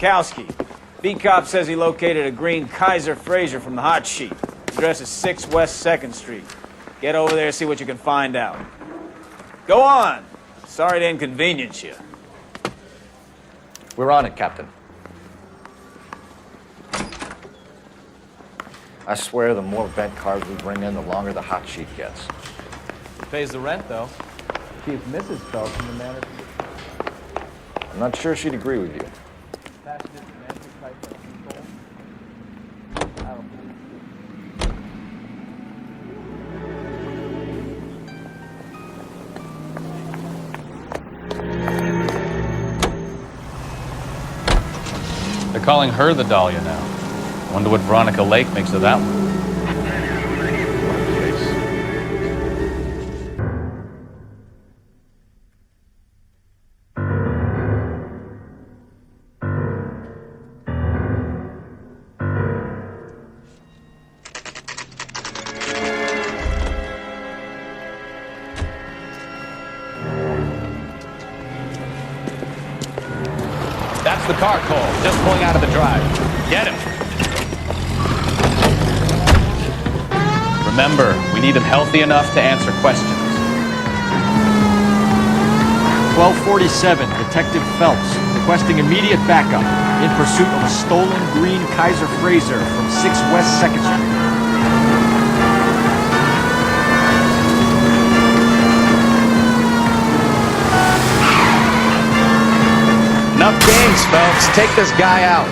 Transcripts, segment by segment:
Gronkowski. B-Cop says he located a green Kaiser Frazer from the hot sheet. Address is 6 West 2nd Street. Get over there and see what you can find out. Go on. Sorry to inconvenience you. We're on it, Captain. I swear the more bent cars we bring in, the longer the hot sheet gets. Pays the rent, though. Keeps Mrs. Phelps in the manner. I'm not sure she'd agree with you. They're calling her the Dahlia now. Wonder what Veronica Lake makes of that one. That's the car, Cole. Just pulling out of the drive. Get him. Remember, we need him healthy enough to answer questions. 1247, Detective Phelps, requesting immediate backup in pursuit of a stolen green Kaiser Frazer from 6 West 2nd Street. Enough games, Phelps. Take this guy out.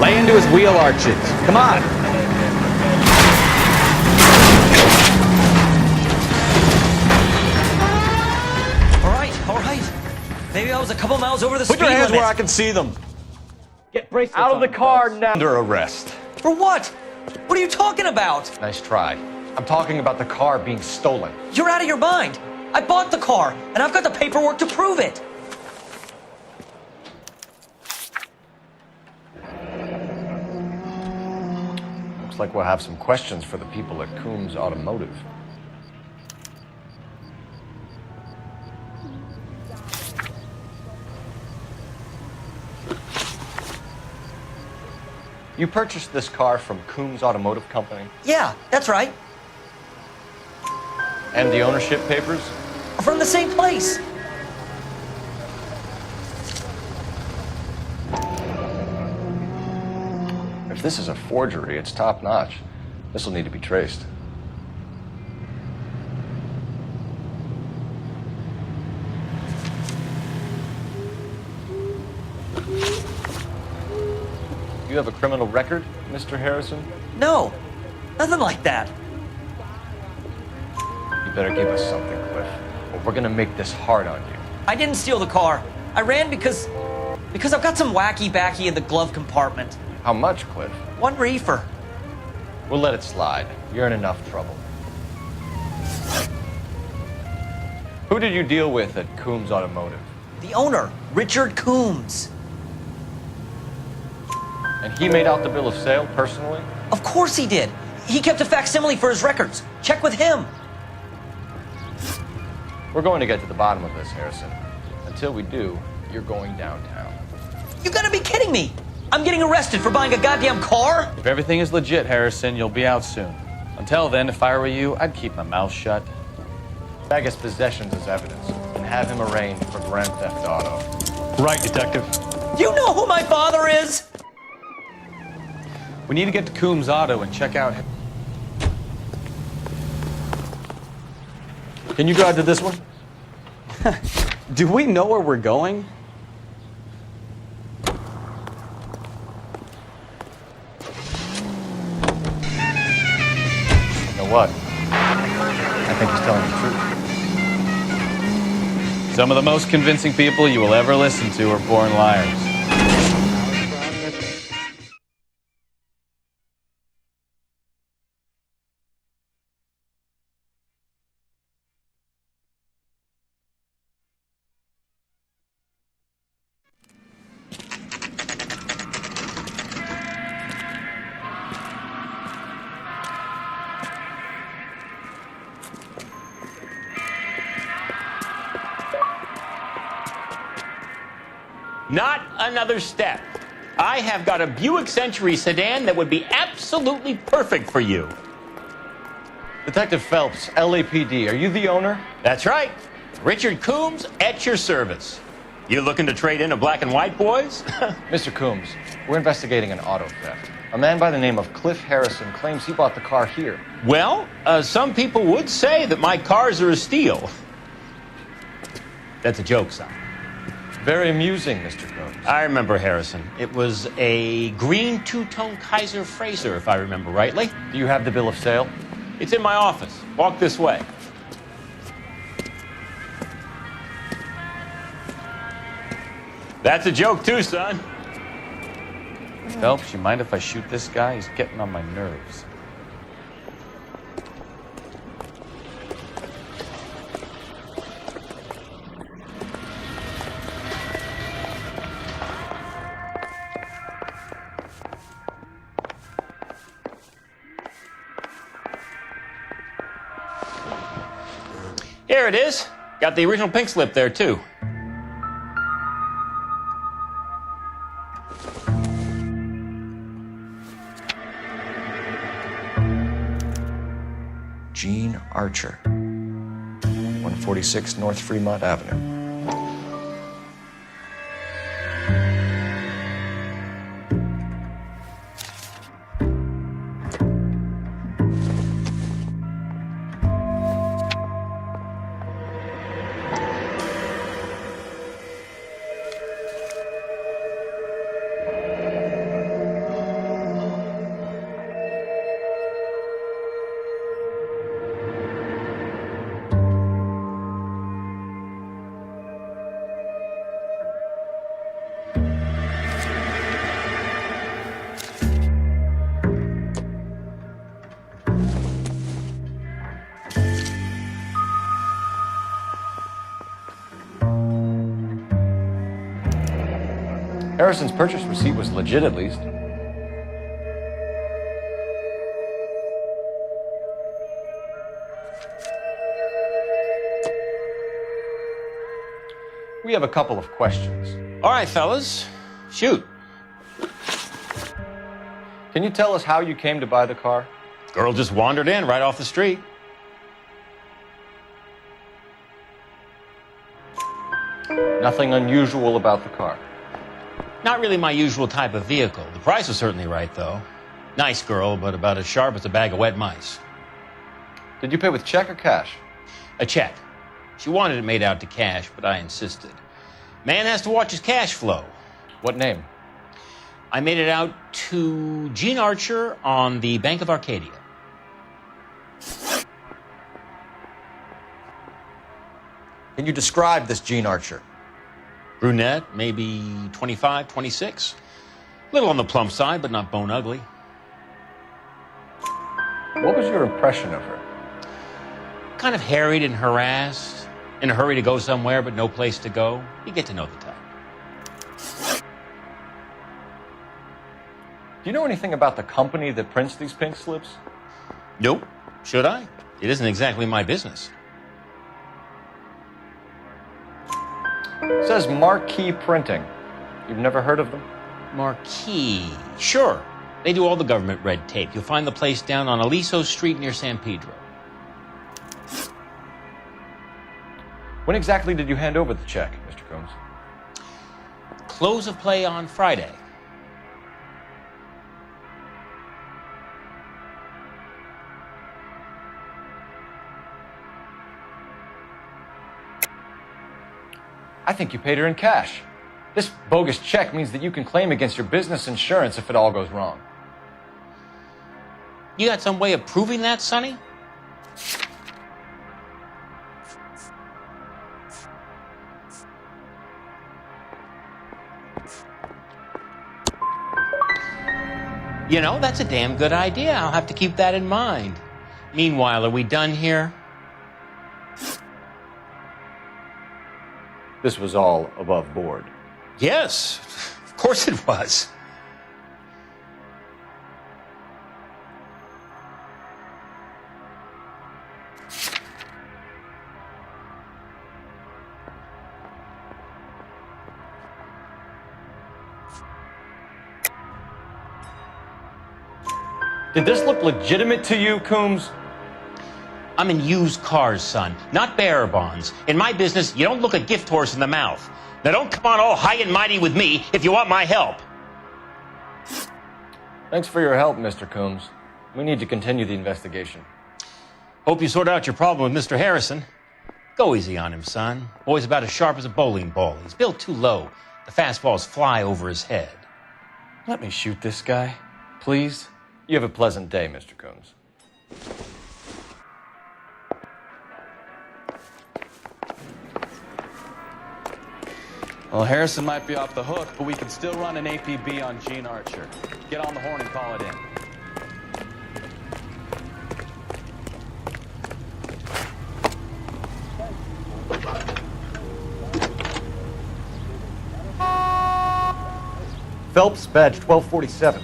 Lay into his wheel arches. Come on. Maybe I was a couple miles over the speed limit. Put your hands where I can see them. Get bracelets out of the car now. Under arrest. For what? What are you talking about? Nice try. I'm talking about the car being stolen. You're out of your mind. I bought the car, and I've got the paperwork to prove it. Looks like we'll have some questions for the people at Coombs Automotive. You purchased this car from Coombs Automotive Company? Yeah, that's right. And the ownership papers? From the same place. If this is a forgery, it's top-notch. This will need to be traced. You have a criminal record, Mr. Harrison? No, nothing like that. You better give us something, Cliff, or we're gonna make this hard on you. I didn't steal the car. I ran because I've got some wacky backy in the glove compartment. How much, Cliff? 1 reefer. We'll let it slide. You're in enough trouble. Who did you deal with at Coombs Automotive? The owner, Richard Coombs. And he made out the bill of sale personally? Of course he did. He kept a facsimile for his records. Check with him. We're going to get to the bottom of this, Harrison. Until we do, you're going downtown. You gotta be kidding me! I'm getting arrested for buying a goddamn car? If everything is legit, Harrison, you'll be out soon. Until then, if I were you, I'd keep my mouth shut. Tag his possessions as evidence and have him arraigned for grand theft auto. Right, Detective. You know who my father is? We need to get to Coombs Auto and check out... Can you drive to this one? Do we know where we're going? You know what? I think he's telling the truth. Some of the most convincing people you will ever listen to are born liars. Not another step. I have got a Buick Century sedan that would be absolutely perfect for you. Detective Phelps, LAPD, are you the owner? That's right. Richard Coombs at your service. You looking to trade in a black and white, boys? Mr. Coombs, we're investigating an auto theft. A man by the name of Cliff Harrison claims he bought the car here. Well, some people would say that my cars are a steal. That's a joke, son. Very amusing, Mr. Coombs. I remember Harrison. It was a green two-tone Kaiser Frazer, if I remember rightly. Do you have the bill of sale? It's in my office. Walk this way. That's a joke too, son. Phelps, you mind if I shoot this guy? He's getting on my nerves. Here it is. Got the original pink slip there, too. Gene Archer, 146 North Fremont Avenue. Harrison's purchase receipt was legit, at least. We have a couple of questions. All right, fellas. Shoot. Can you tell us how you came to buy the car? Girl just wandered in right off the street. Nothing unusual about the car. Not really my usual type of vehicle. The price was certainly right, though. Nice girl, but about as sharp as a bag of wet mice. Did you pay with check or cash? A check. She wanted it made out to cash, but I insisted. Man has to watch his cash flow. What name? I made it out to Gene Archer on the Bank of Arcadia. Can you describe this Gene Archer? Brunette, maybe 25, 26. Little on the plump side, but not bone ugly. What was your impression of her? Kind of harried and harassed. In a hurry to go somewhere, but no place to go. You get to know the type. Do you know anything about the company that prints these pink slips? Nope. Should I? It isn't exactly my business. It says Marquee Printing. You've never heard of them? Marquee. Sure. They do all the government red tape. You'll find the place down on Aliso Street near San Pedro. When exactly did you hand over the check, Mr. Coombs? Close of play on Friday. I think you paid her in cash. This bogus check means that you can claim against your business insurance if it all goes wrong. You got some way of proving that, Sonny? You know, that's a damn good idea. I'll have to keep that in mind. Meanwhile, are we done here? This was all above board. Yes, of course it was. Did this look legitimate to you, Coombs? I'm in used cars, son, not bearer bonds. In my business, you don't look a gift horse in the mouth. Now don't come on all high and mighty with me if you want my help. Thanks for your help, Mr. Coombs. We need to continue the investigation. Hope you sort out your problem with Mr. Harrison. Go easy on him, son. Boy's about as sharp as a bowling ball. He's built too low. The fastballs fly over his head. Let me shoot this guy, please. You have a pleasant day, Mr. Coombs. Well, Harrison might be off the hook, but we can still run an APB on Gene Archer. Get on the horn and call it in. Phelps, badge 1247.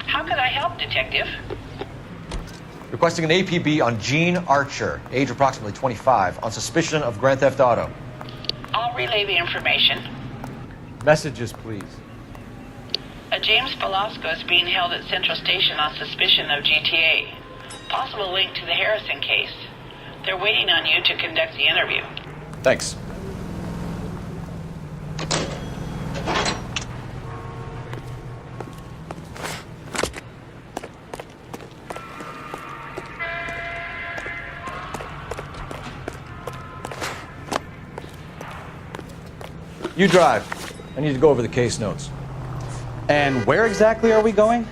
How can I help, Detective? Requesting an APB on Gene Archer, age approximately 25, on suspicion of grand theft auto. I'll relay the information. Messages, please. A James Velasco is being held at Central Station on suspicion of GTA. Possible link to the Harrison case. They're waiting on you to conduct the interview. Thanks. You drive. I need to go over the case notes. And where exactly are we going?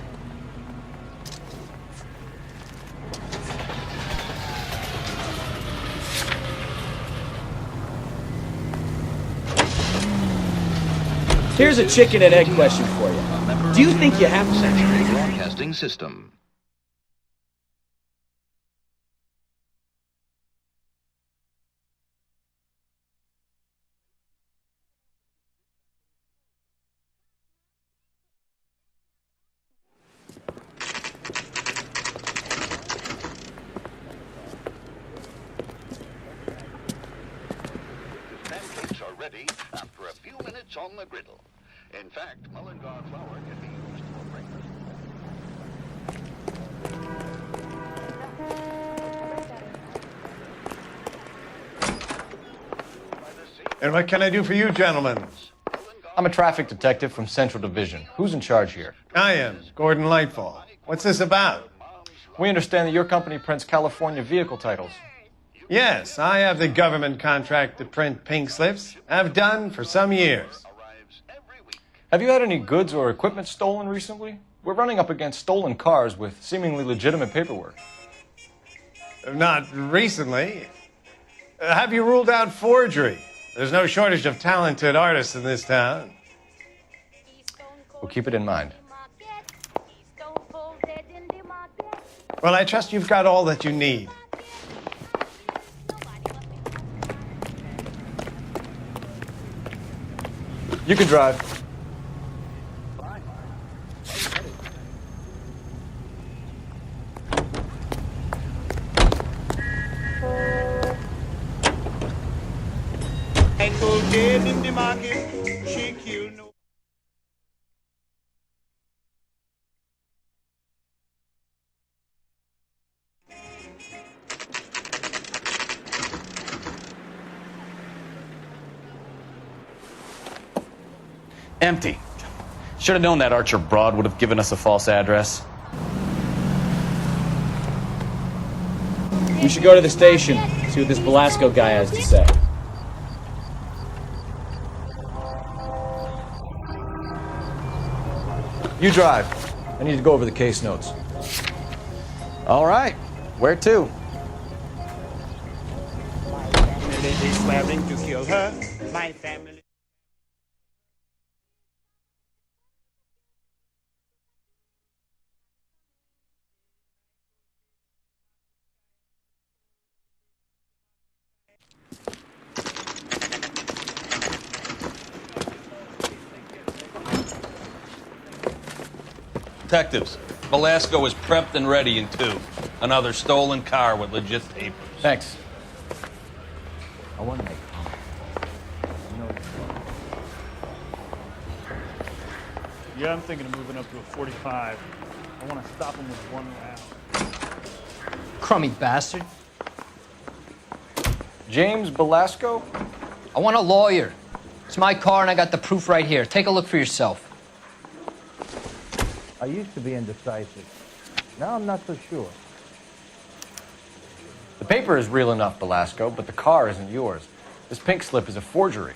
Here's a chicken and egg question for you. Do you think you have Century Broadcasting System. Pancakes are ready after a few minutes on the griddle. In fact, Mullingar flour can be used for breakfast. And what can I do for you, gentlemen? I'm a traffic detective from Central Division. Who's in charge here? I am, Gordon Lightfall. What's this about? We understand that your company prints California vehicle titles. Yes, I have the government contract to print pink slips. I've done for some years. Have you had any goods or equipment stolen recently? We're running up against stolen cars with seemingly legitimate paperwork. Not recently. Have you ruled out forgery? There's no shortage of talented artists in this town. We'll keep it in mind. Well, I trust you've got all that you need. You can drive. In the market, she killed no. Empty. Should have known that Archer broad would have given us a false address. You should go to the station, see what this Velasco guy has to say. You drive. I need to go over the case notes. All right. Where to? My family is swearing to kill her. My family. Detectives, Velasco is prepped and ready in 2. Another stolen car with legit papers. Thanks. I want to make Yeah, I'm thinking of moving up to a 45. want to stop him with one round. Crummy bastard. James Belasco? I want a lawyer. It's my car and I got the proof right here. Take a look for yourself. I used to be indecisive. Now I'm not so sure. The paper is real enough, Belasco, but the car isn't yours. This pink slip is a forgery.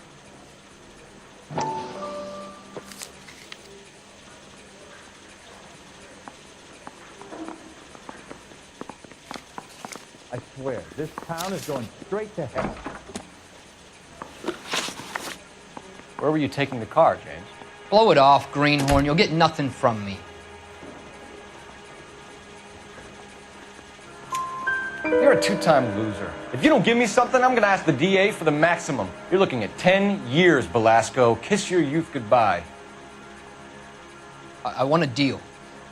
I swear, this town is going straight to hell. Where were you taking the car, James? Blow it off, greenhorn. You'll get nothing from me. You're a two-time loser. If you don't give me something, I'm gonna ask the DA for the maximum. You're looking at 10 years, Belasco. Kiss your youth goodbye. I want a deal.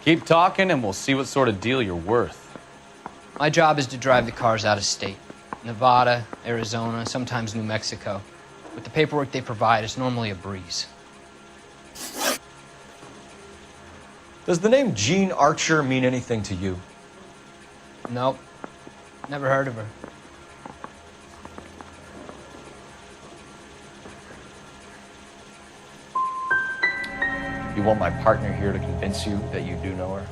Keep talking and we'll see what sort of deal you're worth. My job is to drive the cars out of state. Nevada, Arizona, sometimes New Mexico. With the paperwork they provide, it's normally a breeze. Does the name Jean Archer mean anything to you? Nope. Never heard of her. You want my partner here to convince you that you do know her?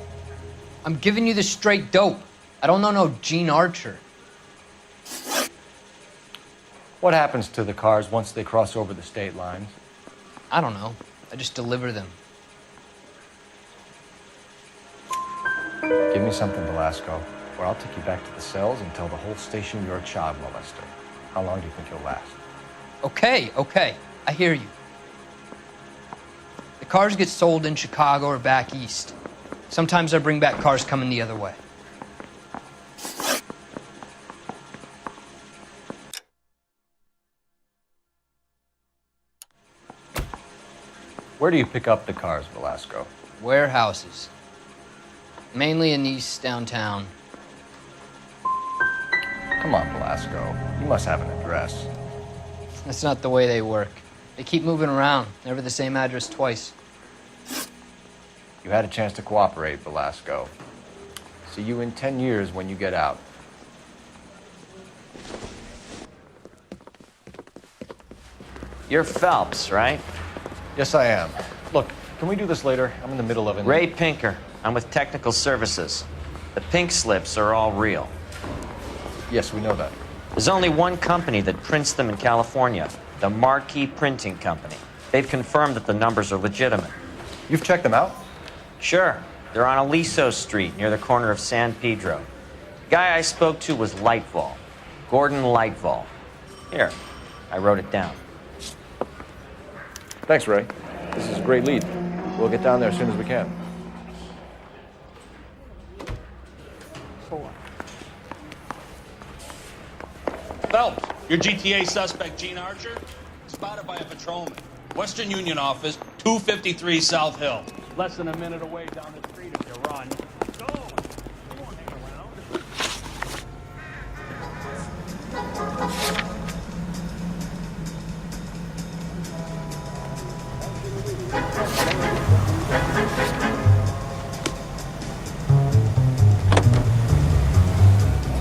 I'm giving you the straight dope. I don't know no Jean Archer. What happens to the cars once they cross over the state lines? I don't know. I just deliver them. Give me something, Belasco, or I'll take you back to the cells and tell the whole station you're a child molester. How long do you think you'll last? Okay. I hear you. The cars get sold in Chicago or back east. Sometimes I bring back cars coming the other way. Where do you pick up the cars, Belasco? Warehouses. Mainly in East downtown. Come on, Belasco. You must have an address. That's not the way they work. They keep moving around, never the same address twice. You had a chance to cooperate, Belasco. See you in 10 years when you get out. You're Phelps, right? Yes, I am. Look, can we do this later? I'm in the middle of it. Ray Pinker. I'm with Technical Services. The pink slips are all real. Yes, we know that. There's only one company that prints them in California, the Marquee Printing Company. They've confirmed that the numbers are legitimate. You've checked them out? Sure. They're on Aliso Street, near the corner of San Pedro. The guy I spoke to was Lightval. Gordon Lightval. Here, I wrote it down. Thanks, Ray. This is a great lead. We'll get down there as soon as we can. Phelps, your GTA suspect, Gene Archer, spotted by a patrolman. Western Union office, 253 South Hill. Less than a minute away down the street if you run. Go! You won't hang around.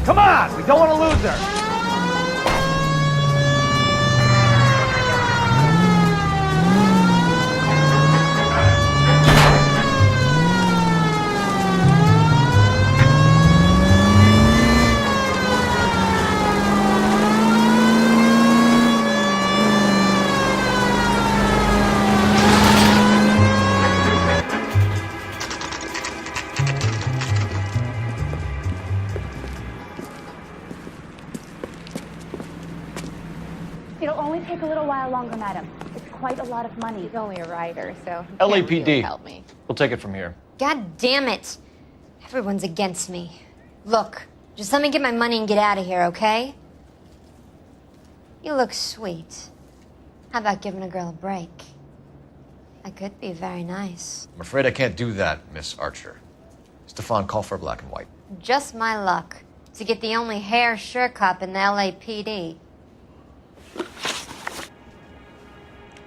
Come on! We don't want to lose her! It'll only take a little while longer, madam. It's quite a lot of money. He's only a rider, so he LAPD. can't really help me. We'll take it from here. God damn it. Everyone's against me. Look, just let me get my money and get out of here, okay? You look sweet. How about giving a girl a break? I could be very nice. I'm afraid I can't do that, Miss Archer. Stefan, call for black and white. Just my luck to get the only hair sure cop in the LAPD.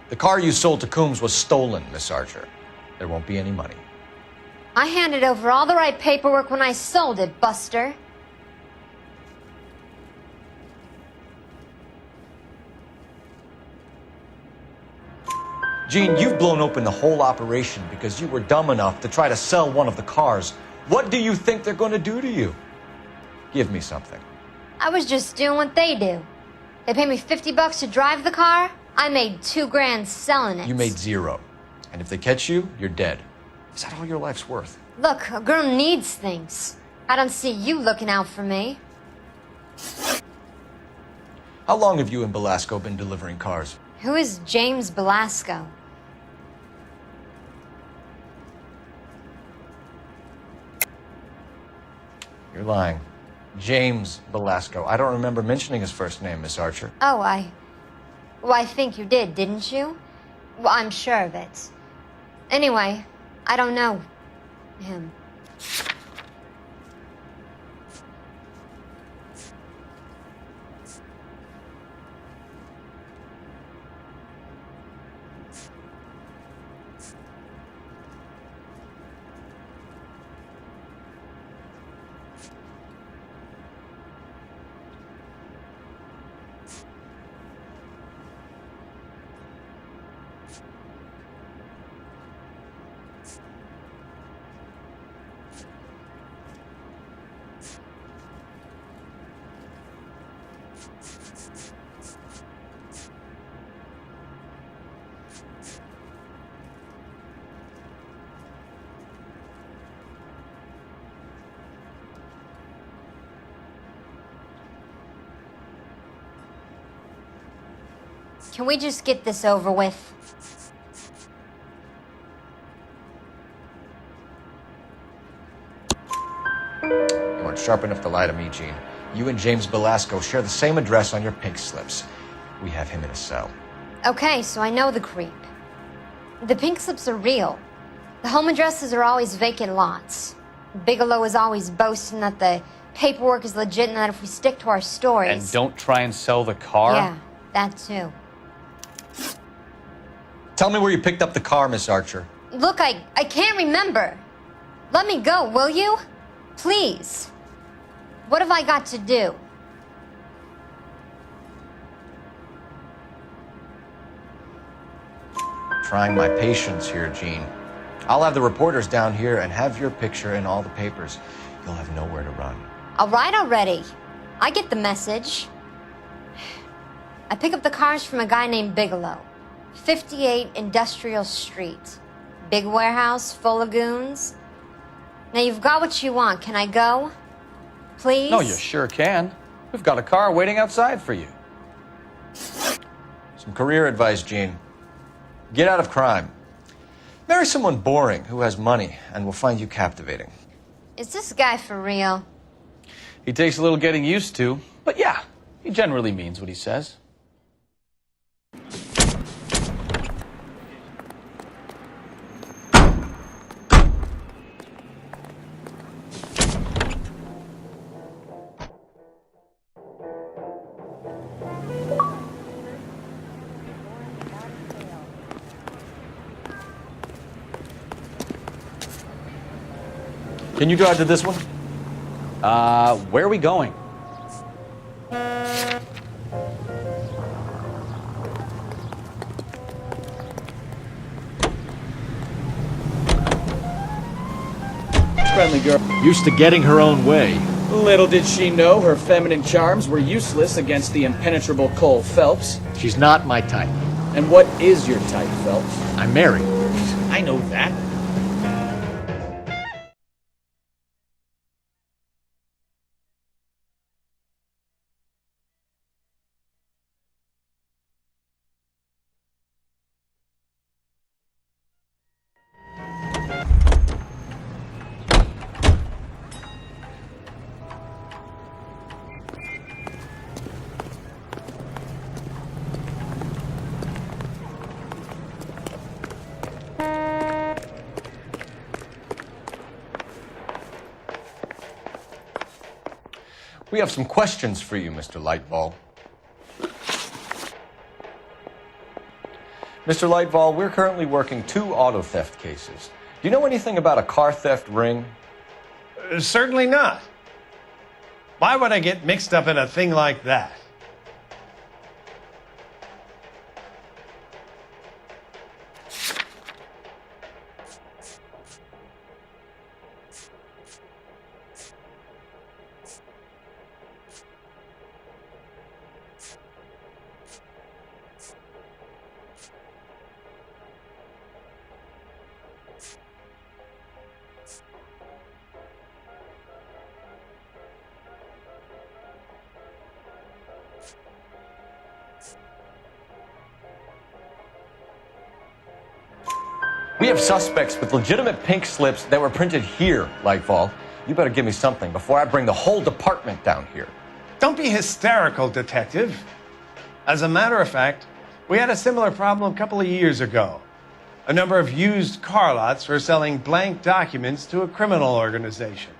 The car you sold to Coombs was stolen, Miss Archer. There won't be any money. I handed over all the right paperwork when I sold it, Buster. Gene, you've blown open the whole operation because you were dumb enough to try to sell one of the cars. What do you think they're going to do to you? Give me something. I was just doing what they do. They paid me $50 to drive the car. I made $2 grand selling it. You made $0. And if they catch you, you're dead. Is that all your life's worth? Look, a girl needs things. I don't see you looking out for me. How long have you and Belasco been delivering cars? Who is James Belasco? You're lying. James Belasco. I don't remember mentioning his first name, Miss Archer. Oh, Well, I think you did, didn't you? Well, I'm sure of it. Anyway, I don't know him. Can we just get this over with? You weren't sharp enough to lie to me, Gene. You and James Belasco share the same address on your pink slips. We have him in a cell. Okay, so I know the creep. The pink slips are real. The home addresses are always vacant lots. Bigelow is always boasting that the paperwork is legit and that if we stick to our stories... And don't try and sell the car? Yeah, that too. Tell me where you picked up the car, Miss Archer. Look, I can't remember. Let me go, will you? Please. What have I got to do? Trying my patience here, Gene. I'll have the reporters down here and have your picture in all the papers. You'll have nowhere to run. All right already. I get the message. I pick up the cars from a guy named Bigelow. 58 Industrial Street. Big warehouse full of goons. Now you've got what you want. Can I go? Please? No, you sure can. We've got a car waiting outside for you. Some career advice, Gene. Get out of crime. Marry someone boring who has money and will find you captivating. Is this guy for real? He takes a little getting used to, but yeah, he generally means what he says. Can you drive to this one? Where are we going? Friendly girl. Used to getting her own way. Little did she know her feminine charms were useless against the impenetrable Cole Phelps. She's not my type. And what is your type, Phelps? I'm married. I know that. We have some questions for you, Mr. Lightball. Mr. Lightball, we're currently working 2 auto theft cases. Do you know anything about a car theft ring? Certainly not. Why would I get mixed up in a thing like that? We have suspects with legitimate pink slips that were printed here, Lightfall. You better give me something before I bring the whole department down here. Don't be hysterical, Detective. As a matter of fact, we had a similar problem a couple of years ago. A number of used car lots were selling blank documents to a criminal organization.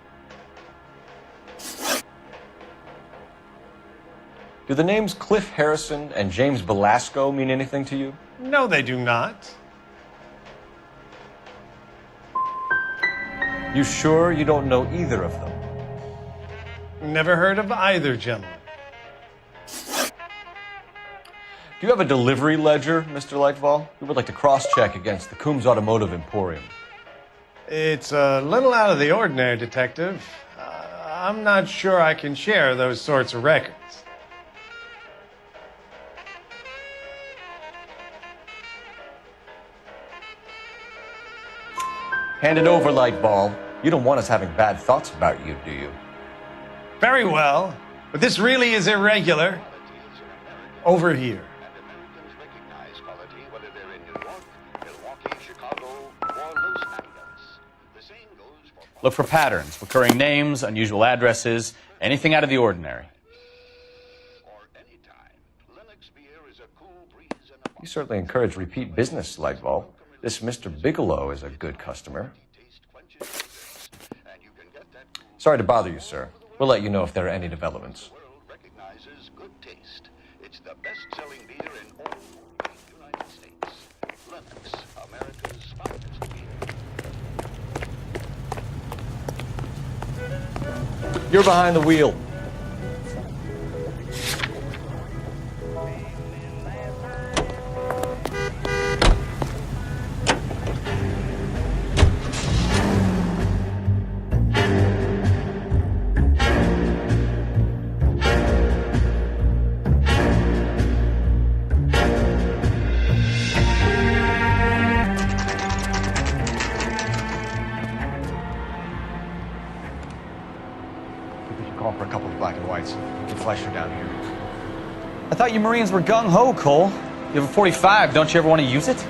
Do the names Cliff Harrison and James Velasco mean anything to you? No, they do not. You sure you don't know either of them? Never heard of either gentleman. Do you have a delivery ledger, Mr. Lightfall? We would like to cross-check against the Coombs Automotive Emporium. It's a little out of the ordinary, Detective. I'm not sure I can share those sorts of records. Hand it over, Lightball. You don't want us having bad thoughts about you, do you? Very well, but this really is irregular. Over here. Look for patterns, recurring names, unusual addresses, anything out of the ordinary. You certainly encourage repeat business, Lightball. This Mr. Bigelow is a good customer. Sorry to bother you, sir. We'll let you know if there are any developments. It's the best-selling beer in all the United States. Lennox, America's finest beer. You're behind the wheel. Call for a couple of black and whites. Get Fleischer down here. I thought you Marines were gung-ho, Cole. You have a 45, don't you ever want to use it?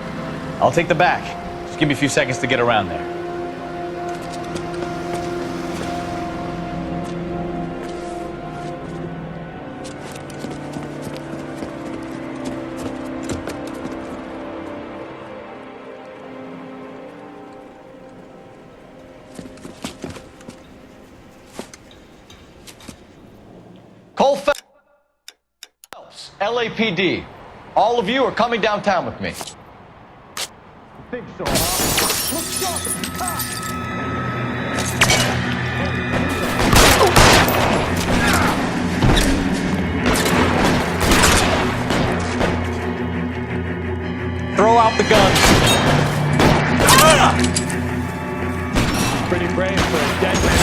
I'll take the back. Just give me a few seconds to get around there. Cole Phelps, LAPD. All of you are coming downtown with me. Think so, huh? Throw out the guns. Pretty brave for a dead man.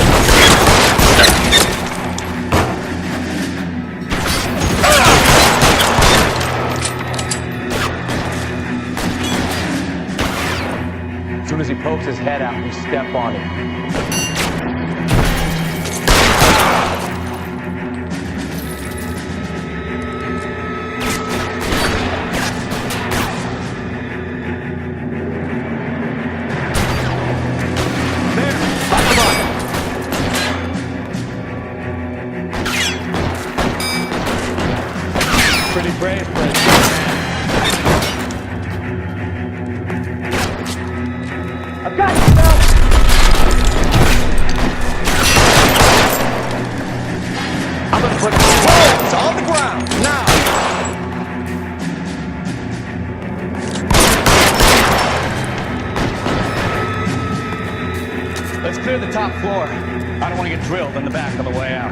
As soon as he pokes his head out, we step on him. Pretty brave for a dead man. I've got you, Phil! I'm gonna put explosives on the ground now. top floor. I don't want to get drilled in the back on the way out.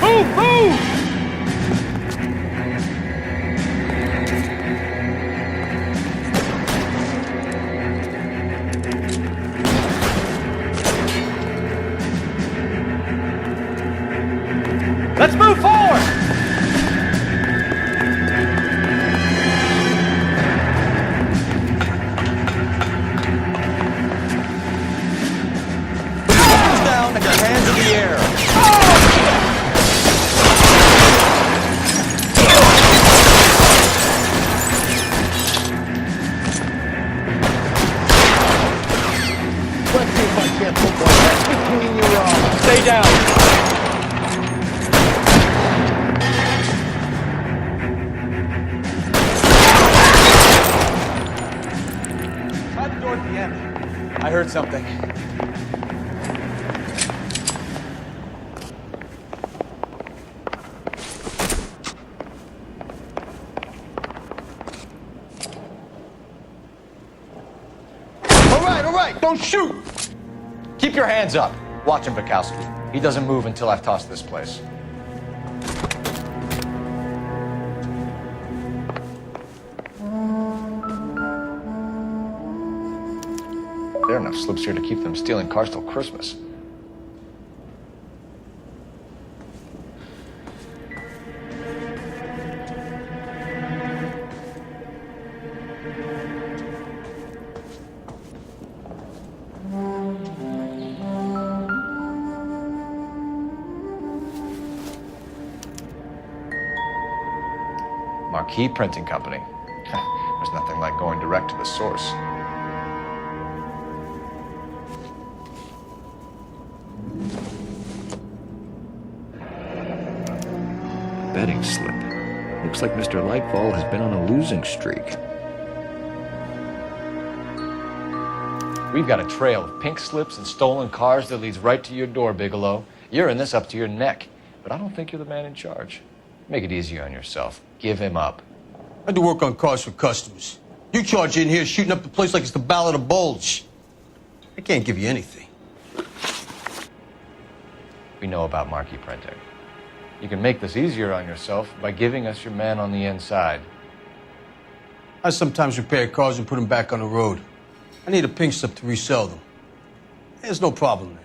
Move! Move! Let's move forward! Down and your hands in the air. Let's see if I can't put one right between your arms. Stay down. Try the door at the end. I heard something. All right, don't shoot! Keep your hands up. Watch him, Bukowski. He doesn't move until I've tossed this place. There are enough slips here to keep them stealing cars till Christmas. Marquee Printing Company. There's nothing like going direct to the source. Betting slip. Looks like Mr. Lightfall has been on a losing streak. We've got a trail of pink slips and stolen cars that leads right to your door, Bigelow. You're in this up to your neck, but I don't think you're the man in charge. Make it easier on yourself. Give him up. I do work on cars for customers. You charge in here shooting up the place like it's the Ballad of Bulge. I can't give you anything. We know about marquee printing. You can make this easier on yourself by giving us your man on the inside. I sometimes repair cars and put them back on the road. I need a pink slip to resell them. There's no problem there.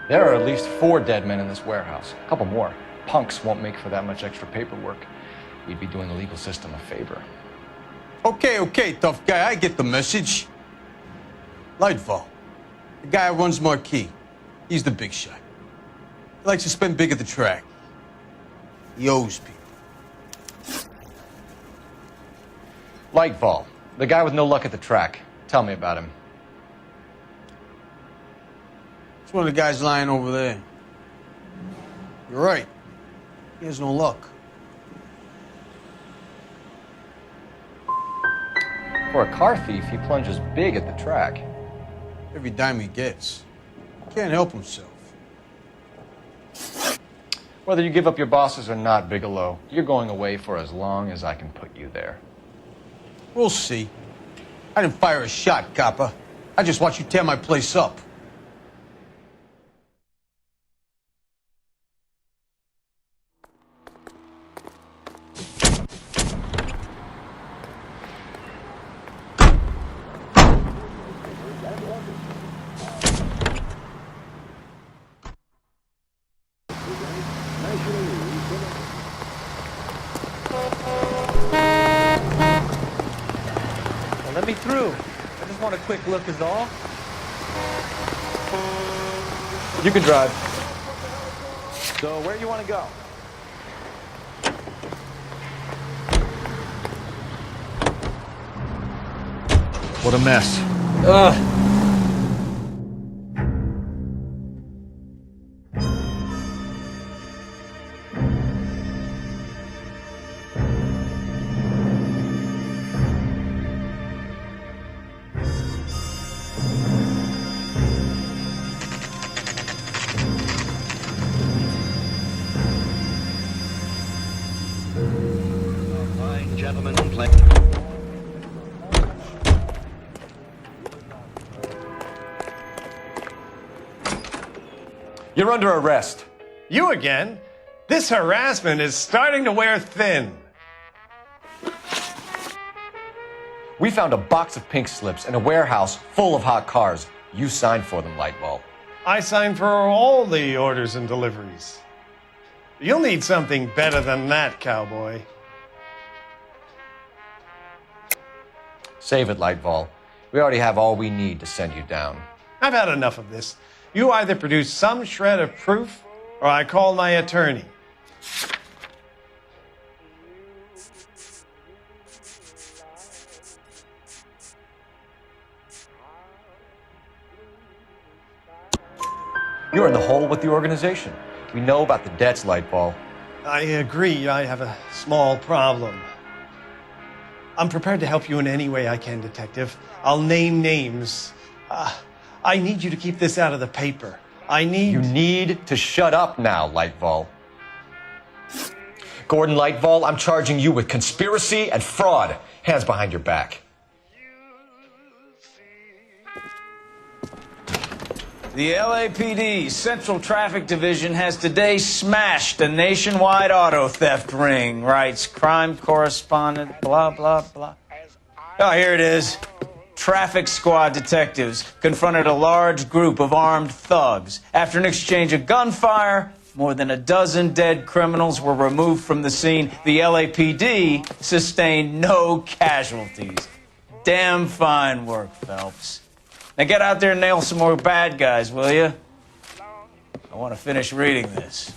There are at least 4 dead men in this warehouse. A couple more. Punks won't make for that much extra paperwork. We'd be doing the legal system a favor. Okay, tough guy. I get the message. Lightfall, the guy who runs Marquee. He's the big shot. He likes to spend big at the track. He owes people. Lightfall, the guy with no luck at the track. Tell me about him. It's one of the guys lying over there. You're right. He has no luck. For a car thief, he plunges big at the track. Every dime he gets. He can't help himself. Whether you give up your bosses or not, Bigelow, you're going away for as long as I can put you there. We'll see. I didn't fire a shot, copper. I just watch you tear my place up. Let me through. I just want a quick look is all. You can drive. So where do you want to go? What a mess. gentlemen, play. You're under arrest. You again? This harassment is starting to wear thin. We found a box of pink slips in a warehouse full of hot cars. You signed for them, Lightbulb. I signed for all the orders and deliveries. You'll need something better than that, cowboy. Save it, Lightball. We already have all we need to send you down. I've had enough of this. You either produce some shred of proof, or I call my attorney. You're in the hole with the organization. We know about the debts, Lightball. I agree, I have a small problem. I'm prepared to help you in any way I can, Detective. I'll name names. I need you to keep this out of the paper. You need to shut up now, Lightball. Gordon Lightball, I'm charging you with conspiracy and fraud. Hands behind your back. The LAPD Central Traffic Division has today smashed a nationwide auto theft ring, writes crime correspondent, blah, blah, blah. Oh, here it is. Traffic squad detectives confronted a large group of armed thugs. After an exchange of gunfire, more than a dozen dead criminals were removed from the scene. The LAPD sustained no casualties. Damn fine work, Phelps. Now get out there and nail some more bad guys, will you? I want to finish reading this.